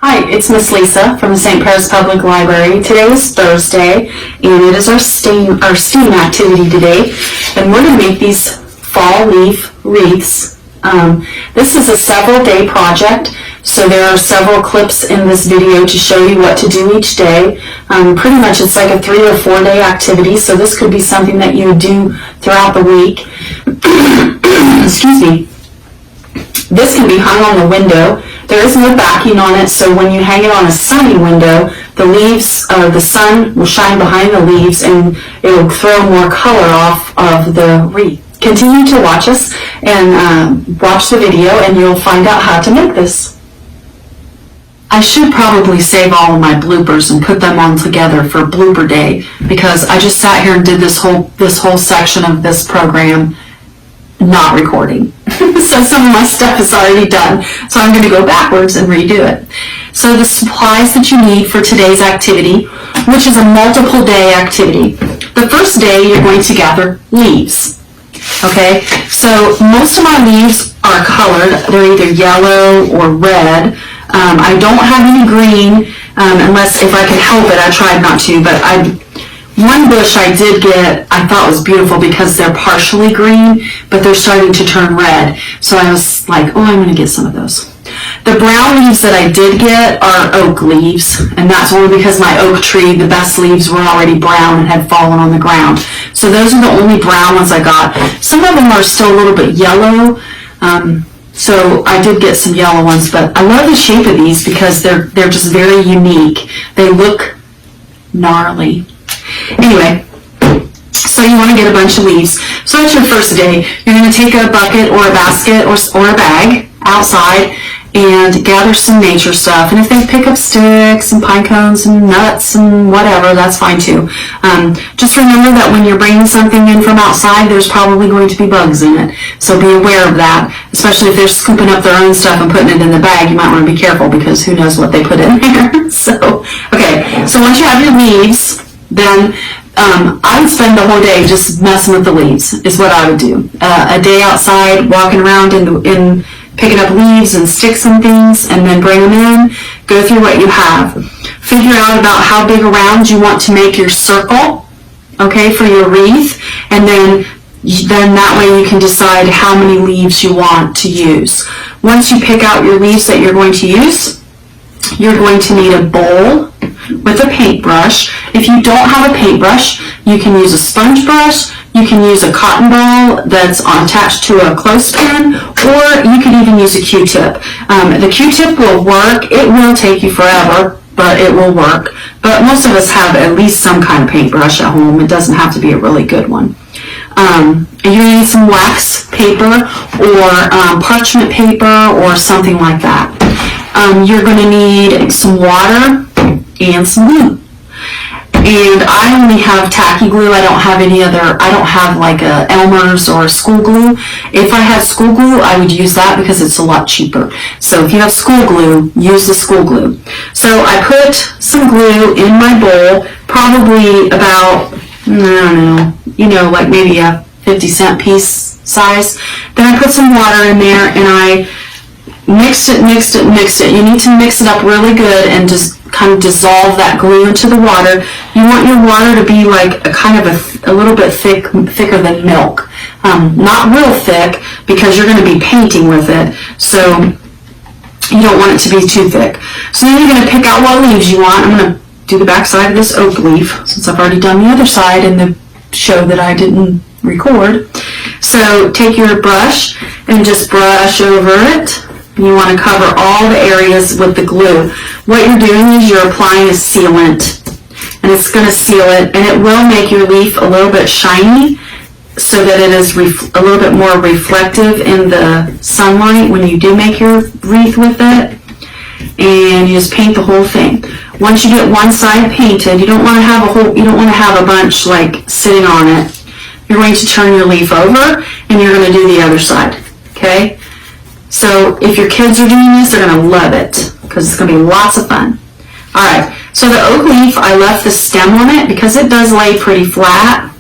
Hi, it's Miss Lisa from the St. Paris Public Library. Today is Thursday, and it is our STEAM activity today, and we're going to make these fall leaf wreaths. This is a several-day project, so there are several clips in this video to show you what to do each day. Pretty much it's like a 3 or 4 day activity, so this could be something that you do throughout the week. Excuse me. This can be hung on the window. There is no backing on it, so when you hang it on a sunny window, the leaves, the sun will shine behind the leaves and it will throw more color off of the wreath. Continue to watch us and watch the video and you'll find out how to make this. I should probably save all of my bloopers and put them on together for blooper day, because I just sat here and did this whole section of this program not recording. So some of my stuff is already done. So I'm going to go backwards and redo it. So the supplies that you need for today's activity, which is a multiple day activity. The first day you're going to gather leaves. Okay, so most of my leaves are colored. They're either yellow or red. I don't have any green, unless if I can help it. I tried not to, but one bush I did get, I thought was beautiful because they're partially green, but they're starting to turn red. So I was like, oh, I'm going to get some of those. The brown leaves that I did get are oak leaves, and that's only because my oak tree, the best leaves were already brown and had fallen on the ground. So those are the only brown ones I got. Some of them are still a little bit yellow, so I did get some yellow ones, but I love the shape of these because they're just very unique. They look gnarly. Anyway, so you want to get a bunch of leaves. So that's your first day. You're going to take a bucket or a basket or a bag outside and gather some nature stuff. And if they pick up sticks and pine cones and nuts and whatever, that's fine too. Just remember that when you're bringing something in from outside, there's probably going to be bugs in it. So be aware of that, especially if they're scooping up their own stuff and putting it in the bag. You might want to be careful because who knows what they put in there. So, okay, so once you have your leaves, then I would spend the whole day just messing with the leaves, is what I would do. A day outside, walking around in picking up leaves and sticks and things, and then bring them in, go through what you have. Figure out about how big around you want to make your circle, okay, for your wreath, and then that way you can decide how many leaves you want to use. Once you pick out your leaves that you're going to use, you're going to need a bowl with a paintbrush. If you don't have a paintbrush, you can use a sponge brush, you can use a cotton ball that's attached to a clothespin, or you can even use a Q-tip. The Q-tip will work. It will take you forever, but it will work. But most of us have at least some kind of paintbrush at home. It doesn't have to be a really good one. You need some wax paper or parchment paper or something like that. You're going to need some water and some glue. And I only have tacky glue. I don't have any other, I don't have like a Elmer's or school glue. If I had school glue, I would use that because it's a lot cheaper. So if you have school glue, use the school glue. So I put some glue in my bowl, probably about, I don't know, like maybe a 50-cent piece size. Then I put some water in there and I mixed it. You need to mix it up really good and just kind of dissolve that glue into the water. You want your water to be like a little bit thicker than milk. Not real thick because you're going to be painting with it. So you don't want it to be too thick. So then you're going to pick out what leaves you want. I'm going to do the back side of this oak leaf since I've already done the other side in the show that I didn't record. So take your brush and just brush over it. You want to cover all the areas with the glue. What you're doing is you're applying a sealant, and it's going to seal it, and it will make your leaf a little bit shiny so that it is a little bit more reflective in the sunlight when you do make your wreath with it. And you just paint the whole thing. Once you get one side painted, you don't want to have a bunch like sitting on it. You're going to turn your leaf over, and you're going to do the other side. Okay? So if your kids are doing this, they're going to love it because it's going to be lots of fun. Alright, so the oak leaf, I left the stem on it because it does lay pretty flat.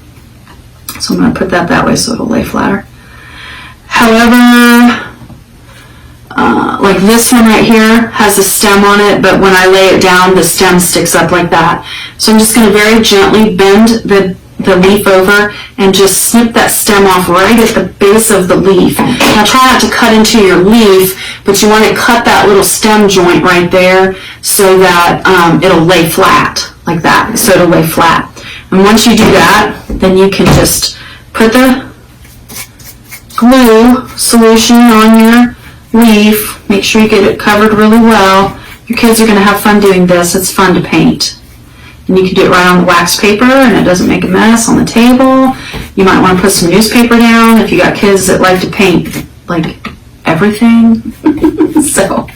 So I'm going to put that way so it'll lay flatter. However, like this one right here has a stem on it, but when I lay it down, the stem sticks up like that. So I'm just going to very gently bend the leaf over and just snip that stem off right at the base of the leaf. Now try not to cut into your leaf, but you want to cut that little stem joint right there so that it'll lay flat like that. So it'll lay flat. And once you do that, then you can just put the glue solution on your leaf. Make sure you get it covered really well. Your kids are going to have fun doing this. It's fun to paint. And you can do it right on the wax paper and it doesn't make a mess on the table. You might want to put some newspaper down if you got kids that like to paint like everything. So,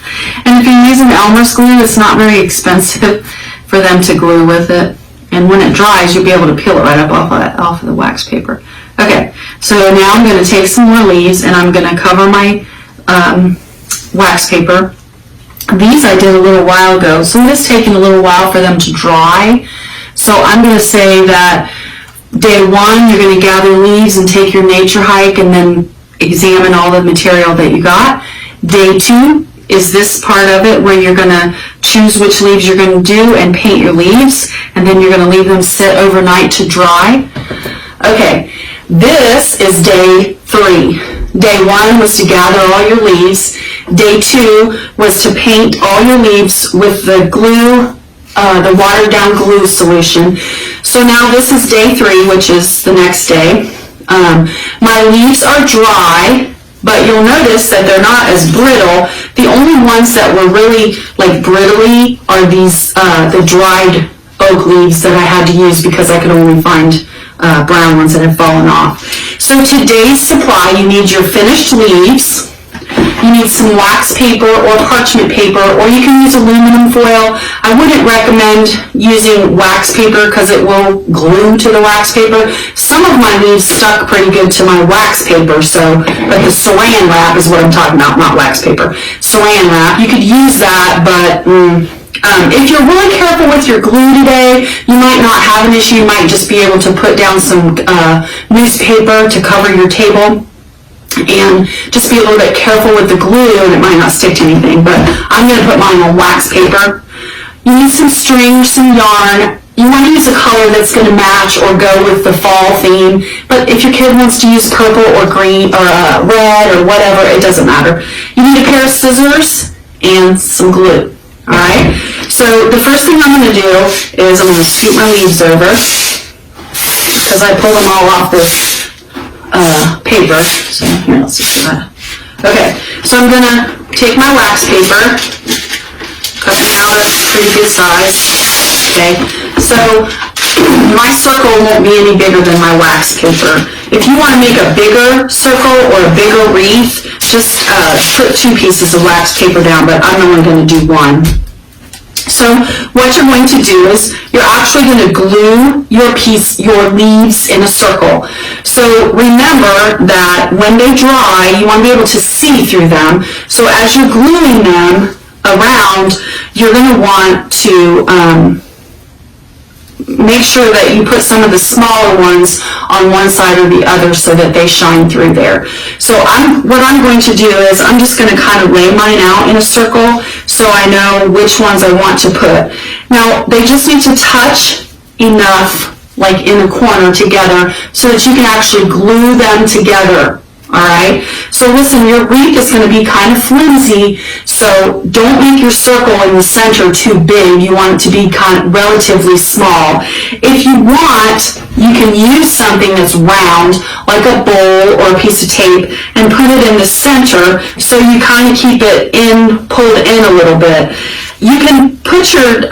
and if you're using Elmer's glue, it's not very expensive for them to glue with it. And when it dries, you'll be able to peel it right up off of the wax paper. Okay, so now I'm going to take some more leaves and I'm going to cover my wax paper. These I did a little while ago, so it is taking a little while for them to dry. So I'm going to say that day one, you're going to gather leaves and take your nature hike and then examine all the material that you got. Day two is this part of it where you're going to choose which leaves you're going to do and paint your leaves, and then you're going to leave them sit overnight to dry. Okay, this is day three. Day one was to gather all your leaves. Day two was to paint all your leaves with the glue, the watered down glue solution. So now this is day three, which is the next day. My leaves are dry, but you'll notice that they're not as brittle. The only ones that were really like brittly are these, the dried oak leaves that I had to use because I could only find brown ones that had fallen off. So today's supply, you need your finished leaves, you need some wax paper or parchment paper, or you can use aluminum foil. I wouldn't recommend using wax paper because it will glue to the wax paper. Some of my leaves stuck pretty good to my wax paper, but the saran wrap is what I'm talking about, not wax paper. Saran wrap, you could use that, but if you're really careful with your glue today, you might not have an issue. You might just be able to put down some newspaper to cover your table and just be a little bit careful with the glue and it might not stick to anything, but I'm going to put mine on wax paper. You need some string, some yarn. You want to use a color that's going to match or go with the fall theme, but if your kid wants to use purple or green or red or whatever, it doesn't matter. You need a pair of scissors and some glue. Alright, so the first thing I'm going to do is I'm going to scoop my leaves over because I pulled them all off this paper. So here, let's see that. Okay, so I'm going to take my wax paper, cut them out a pretty good size. Okay, so my circle won't be any bigger than my wax paper. If you want to make a bigger circle or a bigger wreath, just put 2 pieces of wax paper down, but I'm only going to do 1. So what you're going to do is you're actually going to glue your leaves in a circle. So remember that when they dry, you want to be able to see through them. So as you're gluing them around, you're going to want to make sure that you put some of the smaller ones on one side or the other so that they shine through there. So what I'm going to do is I'm just going to kind of lay mine out in a circle so I know which ones I want to put. Now, they just need to touch enough, like in the corner together, so that you can actually glue them together. Alright, so listen, your wreath is going to be kind of flimsy, so don't make your circle in the center too big. You want it to be kind of relatively small. If you want, you can use something that's round, like a bowl or a piece of tape, and put it in the center so you kind of keep it pulled in a little bit. You can put your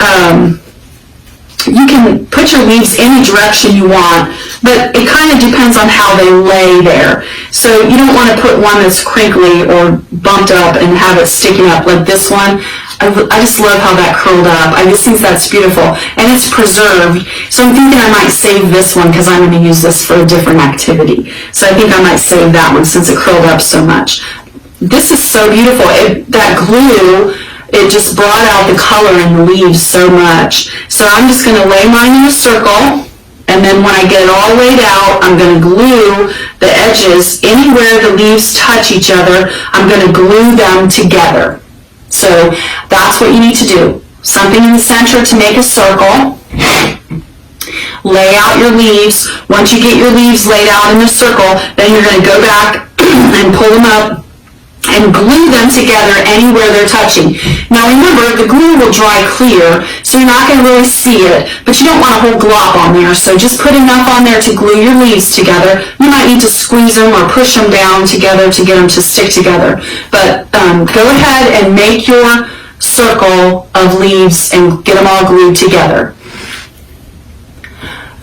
leaves any direction you want, but it kind of depends on how they lay there. So you don't want to put one that's crinkly or bumped up and have it sticking up like this one. I just love how that curled up. I just think that's beautiful. And it's preserved. So I'm thinking I might save this one because I'm going to use this for a different activity. So I think I might save that one since it curled up so much. This is so beautiful. That glue, it just brought out the color in the leaves so much. So I'm just going to lay mine in a circle, and then when I get it all laid out, I'm going to glue the edges. Anywhere the leaves touch each other, I'm going to glue them together. So that's what you need to do. Something in the center to make a circle. Lay out your leaves. Once you get your leaves laid out in a circle, then you're going to go back and pull them up and glue them together anywhere they're touching. Now remember, the glue will dry clear, so you're not going to really see it, but you don't want a whole glop on there, so just put enough on there to glue your leaves together. You might need to squeeze them or push them down together to get them to stick together. But go ahead and make your circle of leaves and get them all glued together.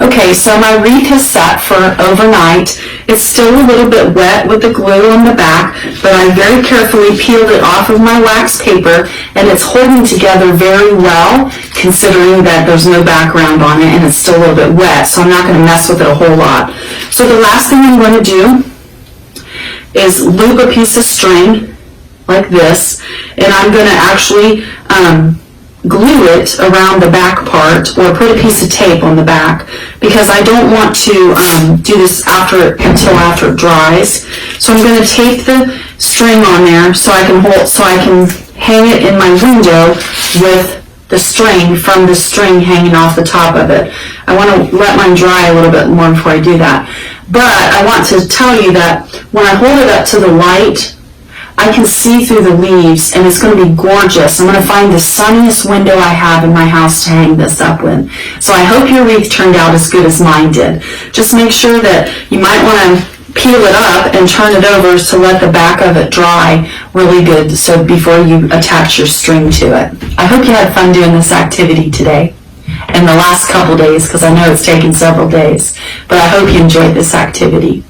Okay, so my wreath is set for overnight. It's still a little bit wet with the glue on the back, but I very carefully peeled it off of my wax paper, and it's holding together very well, considering that there's no background on it and it's still a little bit wet, so I'm not going to mess with it a whole lot. So the last thing I'm going to do is loop a piece of string like this, and I'm going to actually glue it around the back part, or put a piece of tape on the back, because I don't want to do this until after it dries. So I'm going to tape the string on there so I can hang it in my window with the string from the string hanging off the top of it. I want to let mine dry a little bit more before I do that. But I want to tell you that when I hold it up to the light, I can see through the leaves, and it's going to be gorgeous. I'm going to find the sunniest window I have in my house to hang this up with. So I hope your wreath turned out as good as mine did. Just make sure that you might want to peel it up and turn it over to let the back of it dry really good, so before you attach your string to it. I hope you had fun doing this activity today and the last couple days, because I know it's taken several days. But I hope you enjoyed this activity.